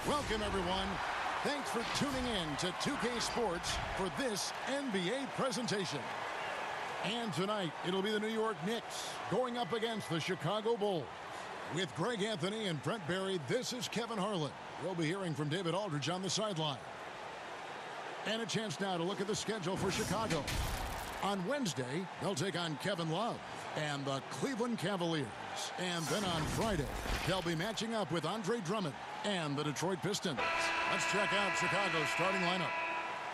Welcome, everyone. Thanks for tuning in to 2K Sports for this NBA presentation. And tonight, it'll be the New York Knicks going up against the Chicago Bulls. With Greg Anthony and Brent Barry, this is Kevin Harlan. We'll be hearing from David Aldridge on the sideline. And a chance now to look at the schedule for Chicago. On Wednesday, they'll take on Kevin Love and the Cleveland Cavaliers. And then on Friday, they'll be matching up with Andre Drummond and the Detroit Pistons. Let's check out Chicago's starting lineup.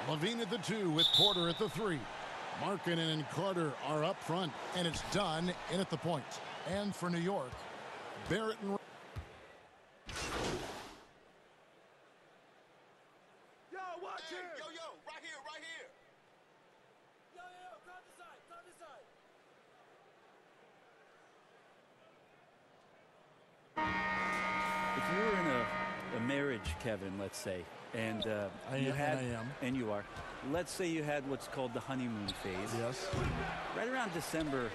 Levine at the 2 with Porter at the 3. Markkanen and Carter are up front, and it's Dunn in at the point. And for New York, Barrett and... Yo, watch hey, here! Yo, right here, right here! Yo, come this side, come this side! If you were in a marriage, Kevin, let's say, and and you are, let's say you had what's called the honeymoon phase. Yes. Right around December,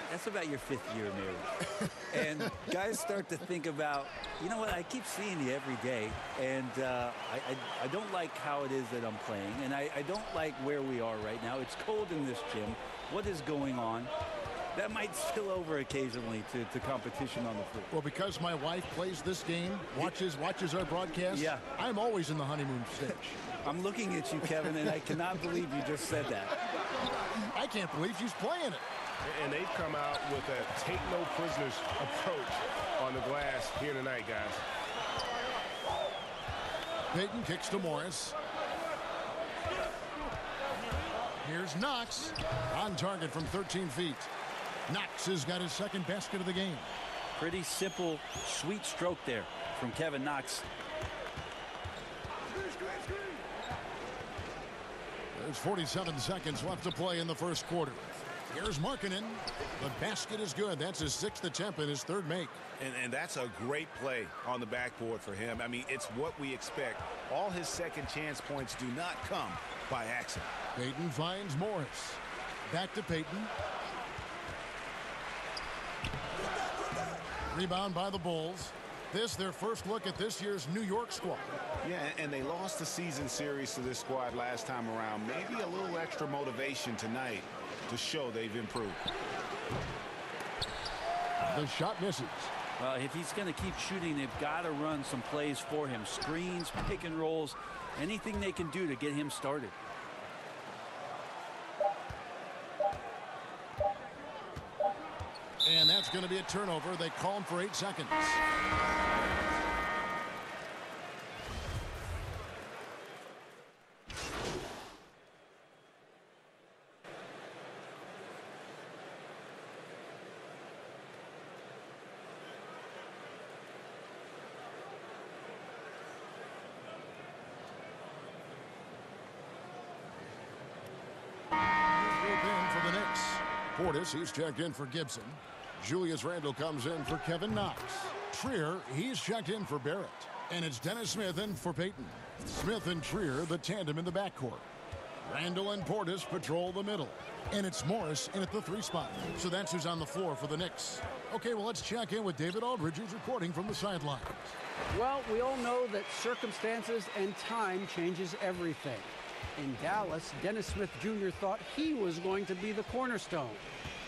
that's about your 5th year of marriage. And guys start to think about, you know what, I keep seeing you every day, and I don't like how it is that I'm playing, and I don't like where we are right now. It's cold in this gym. What is going on? That might spill over occasionally to competition on the floor. Well, because my wife plays this game, watches our broadcast, yeah. I'm always in the honeymoon stage. I'm looking at you, Kevin, and I cannot believe you just said that. I can't believe she's playing it. And they've come out with a take no prisoners approach on the glass here tonight, guys. Payton kicks to Morris. Here's Knox on target from 13 feet. Knox has got his second basket of the game. Pretty simple, sweet stroke there from Kevin Knox. There's 47 seconds left to play in the first quarter. Here's Markkanen. The basket is good. That's his 6th attempt and his 3rd make. And that's a great play on the backboard for him. I mean, it's what we expect. All his second chance points do not come by accident. Payton finds Morris. Back to Payton. Rebound by the Bulls. This their first look at this year's New York squad. Yeah, and they lost the season series to this squad last time around. Maybe a little extra motivation tonight to show they've improved. The shot misses. If he's going to keep shooting, they've got to run some plays for him. Screens, pick and rolls, anything they can do to get him started. And that's going to be a turnover. They call him for 8 seconds. For the Knicks. Portis, he's checked in for Gibson. Julius Randle comes in for Kevin Knox. Trier, he's checked in for Barrett. And it's Dennis Smith in for Payton. Smith and Trier, the tandem in the backcourt. Randle and Portis patrol the middle. And it's Morris in at the 3 spot. So that's who's on the floor for the Knicks. Okay, well, let's check in with David Aldridge, who's reporting from the sidelines. Well, we all know that circumstances and time changes everything. In Dallas, Dennis Smith Jr. thought he was going to be the cornerstone.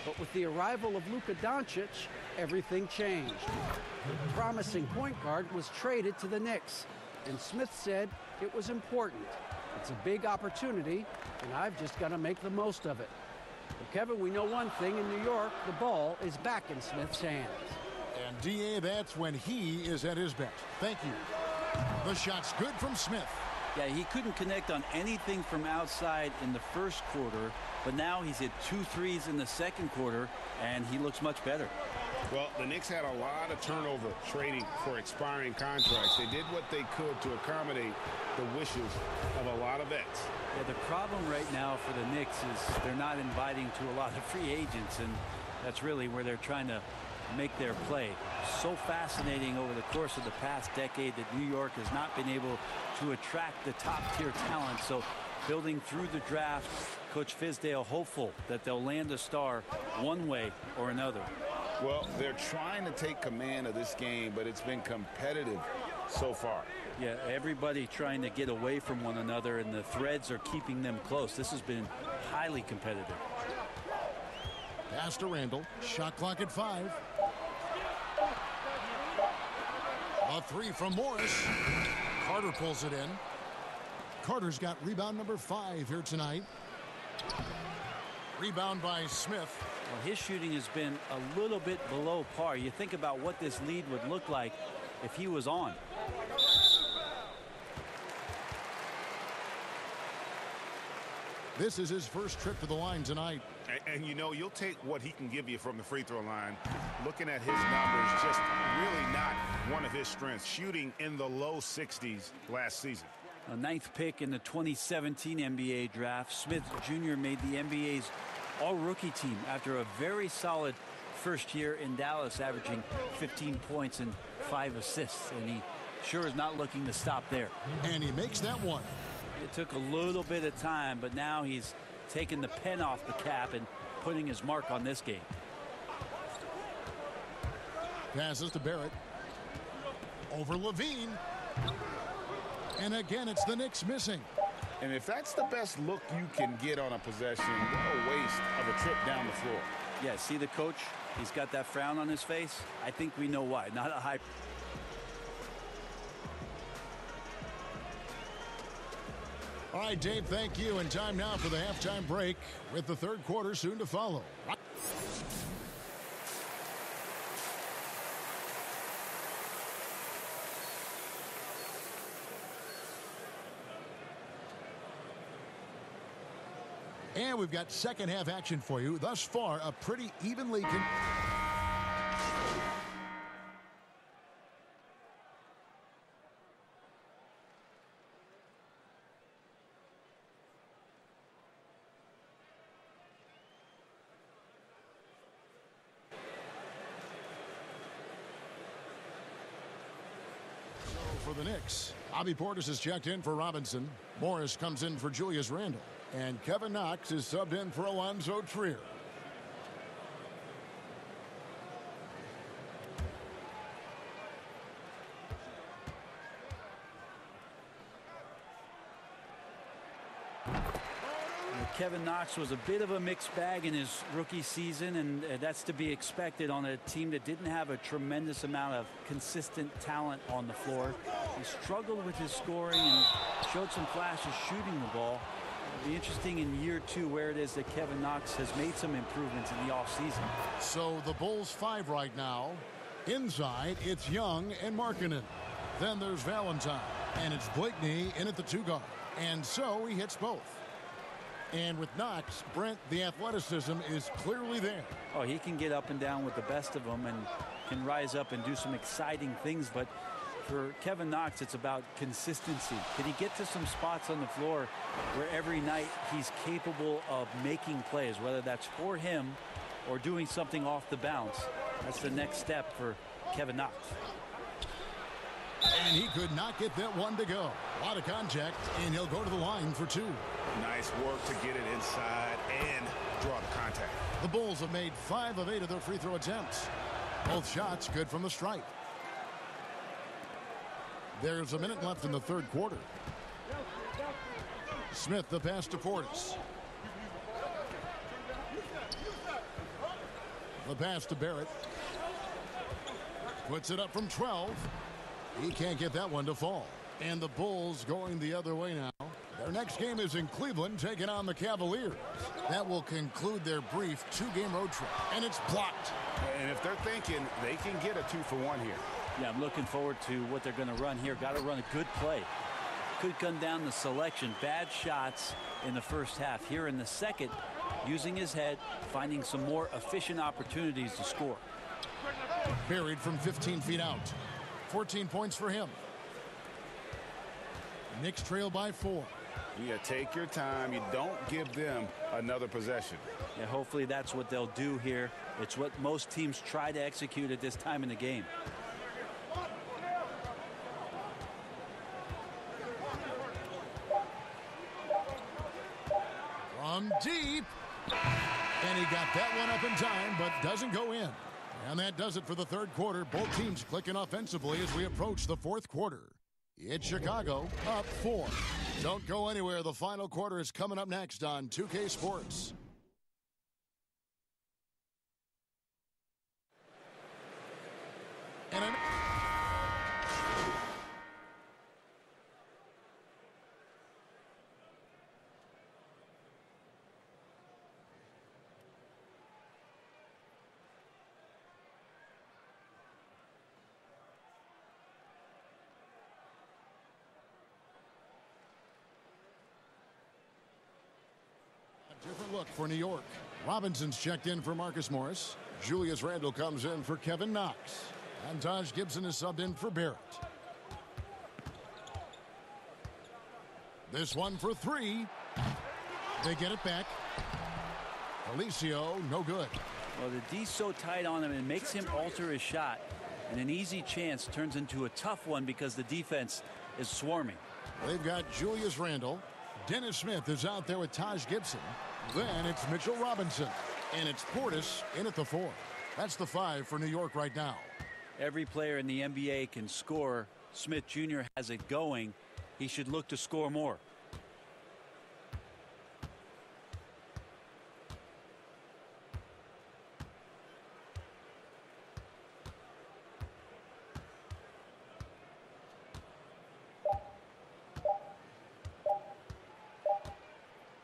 But with the arrival of Luka Doncic, everything changed. The promising point guard was traded to the Knicks, and Smith said it was important. It's a big opportunity, and I've just got to make the most of it. But Kevin, we know one thing in New York, the ball is back in Smith's hands. And DA, that's when he is at his best. Thank you. The shot's good from Smith. Yeah, he couldn't connect on anything from outside in the first quarter, but now he's hit 2 threes in the second quarter, and he looks much better. Well, the Knicks had a lot of turnover trading for expiring contracts. They did what they could to accommodate the wishes of a lot of vets. Yeah, the problem right now for the Knicks is they're not inviting to a lot of free agents, and that's really where they're trying to make their play. So fascinating over the course of the past decade that New York has not been able to attract the top-tier talent. So building through the draft, Coach Fizdale hopeful that they'll land a star one way or another. Well, they're trying to take command of this game, but it's been competitive so far. Yeah, everybody trying to get away from one another, and the threads are keeping them close. This has been highly competitive. Pass to Randall. Shot clock at 5. A 3 from Morris. Carter pulls it in. Carter's got rebound number 5 here tonight. Rebound by Smith. Well, his shooting has been a little bit below par. You think about what this lead would look like if he was on. This is his first trip to the line tonight. And you know, you'll take what he can give you from the free throw line. Looking at his numbers, just really not one of his strengths. Shooting in the low 60s last season. A 9th pick in the 2017 NBA draft, Smith Jr. made the NBA's all-rookie team after a very solid first year in Dallas, averaging 15 points and 5 assists. And he sure is not looking to stop there. And he makes that one. It took a little bit of time, but now he's taking the pen off the cap and putting his mark on this game. Passes to Barrett. Over Levine. And again, it's the Knicks missing. And if that's the best look you can get on a possession, what a waste of a trip down the floor. Yeah, see the coach? He's got that frown on his face. I think we know why. Not a high. All right, Dave, thank you. And time now for the halftime break with the third quarter soon to follow. And we've got second half action for you. Thus far, a pretty evenly for the Knicks. Bobby Portis is checked in for Robinson. Morris comes in for Julius Randle. And Kevin Knox is subbed in for Alonzo Trier. Kevin Knox was a bit of a mixed bag in his rookie season, and that's to be expected on a team that didn't have a tremendous amount of consistent talent on the floor. He struggled with his scoring and showed some flashes shooting the ball. It'll be interesting in year 2 where it is that Kevin Knox has made some improvements in the offseason. So the Bulls 5 right now. Inside, it's Young and Markkanen. Then there's Valentine, and it's Blakeney in at the 2 guard. And so he hits both. And with Knox, Brent, the athleticism is clearly there. Oh, he can get up and down with the best of them and can rise up and do some exciting things. But for Kevin Knox, it's about consistency. Can he get to some spots on the floor where every night he's capable of making plays, whether that's for him or doing something off the bounce? That's the next step for Kevin Knox. And he could not get that one to go. A lot of contact, and he'll go to the line for 2. Nice work to get it inside and draw the contact. The Bulls have made 5 of 8 of their free throw attempts. Both shots good from the stripe. There's a minute left in the third quarter. Smith, the pass to Portis. The pass to Barrett. Puts it up from 12. He can't get that one to fall. And the Bulls going the other way now. Their next game is in Cleveland, taking on the Cavaliers. That will conclude their brief 2-game road trip. And it's blocked. And if they're thinking they can get a 2-for-1 here. Yeah, I'm looking forward to what they're going to run here. Got to run a good play. Could come down the selection. Bad shots in the first half. Here in the second, using his head, finding some more efficient opportunities to score. Buried from 15 feet out. 14 points for him. Knicks trail by 4. Yeah, take your time. You don't give them another possession. Yeah, hopefully that's what they'll do here. It's what most teams try to execute at this time in the game. From deep. And he got that one up in time, but doesn't go in. And that does it for the third quarter. Both teams clicking offensively as we approach the fourth quarter. It's Chicago up 4. Don't go anywhere. The final quarter is coming up next on 2K Sports. And different look for New York. Robinson's checked in for Marcus Morris. Julius Randle comes in for Kevin Knox. And Taj Gibson is subbed in for Barrett. This one for 3. They get it back. Felicio, no good. Well, the D's so tight on him, it makes him alter his shot. And an easy chance turns into a tough one because the defense is swarming. They've got Julius Randle. Dennis Smith is out there with Taj Gibson. Then it's Mitchell Robinson. And it's Portis in at the 4. That's the 5 for New York right now. Every player in the NBA can score. Smith Jr. has it going. He should look to score more.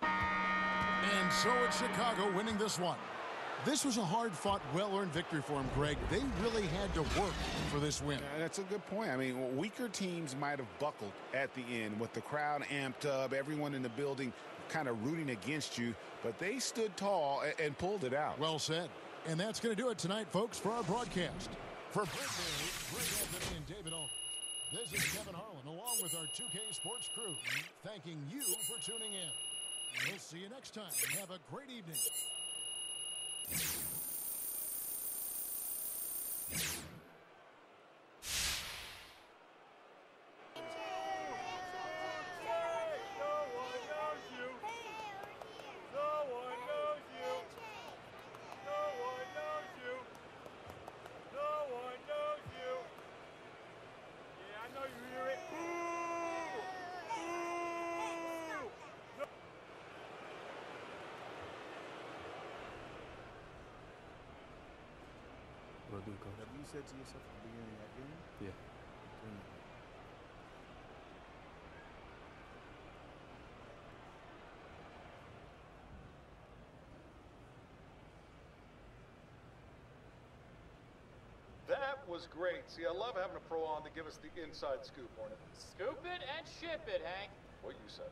And so it's Chicago winning this one. This was a hard-fought, well-earned victory for him, Greg. They really had to work for this win. That's a good point. I mean, weaker teams might have buckled at the end with the crowd amped up, everyone in the building kind of rooting against you, but they stood tall and pulled it out. Well said. And that's going to do it tonight, folks, for our broadcast. For Greg Anthony and David Aldridge, this is Kevin Harlan, along with our 2K Sports crew, thanking you for tuning in. We'll see you next time. Have a great evening. Have you said to yourself at the beginning of that game? Yeah. That was great. See, I love having a pro on to give us the inside scoop on it. Scoop it and ship it, Hank. What you said.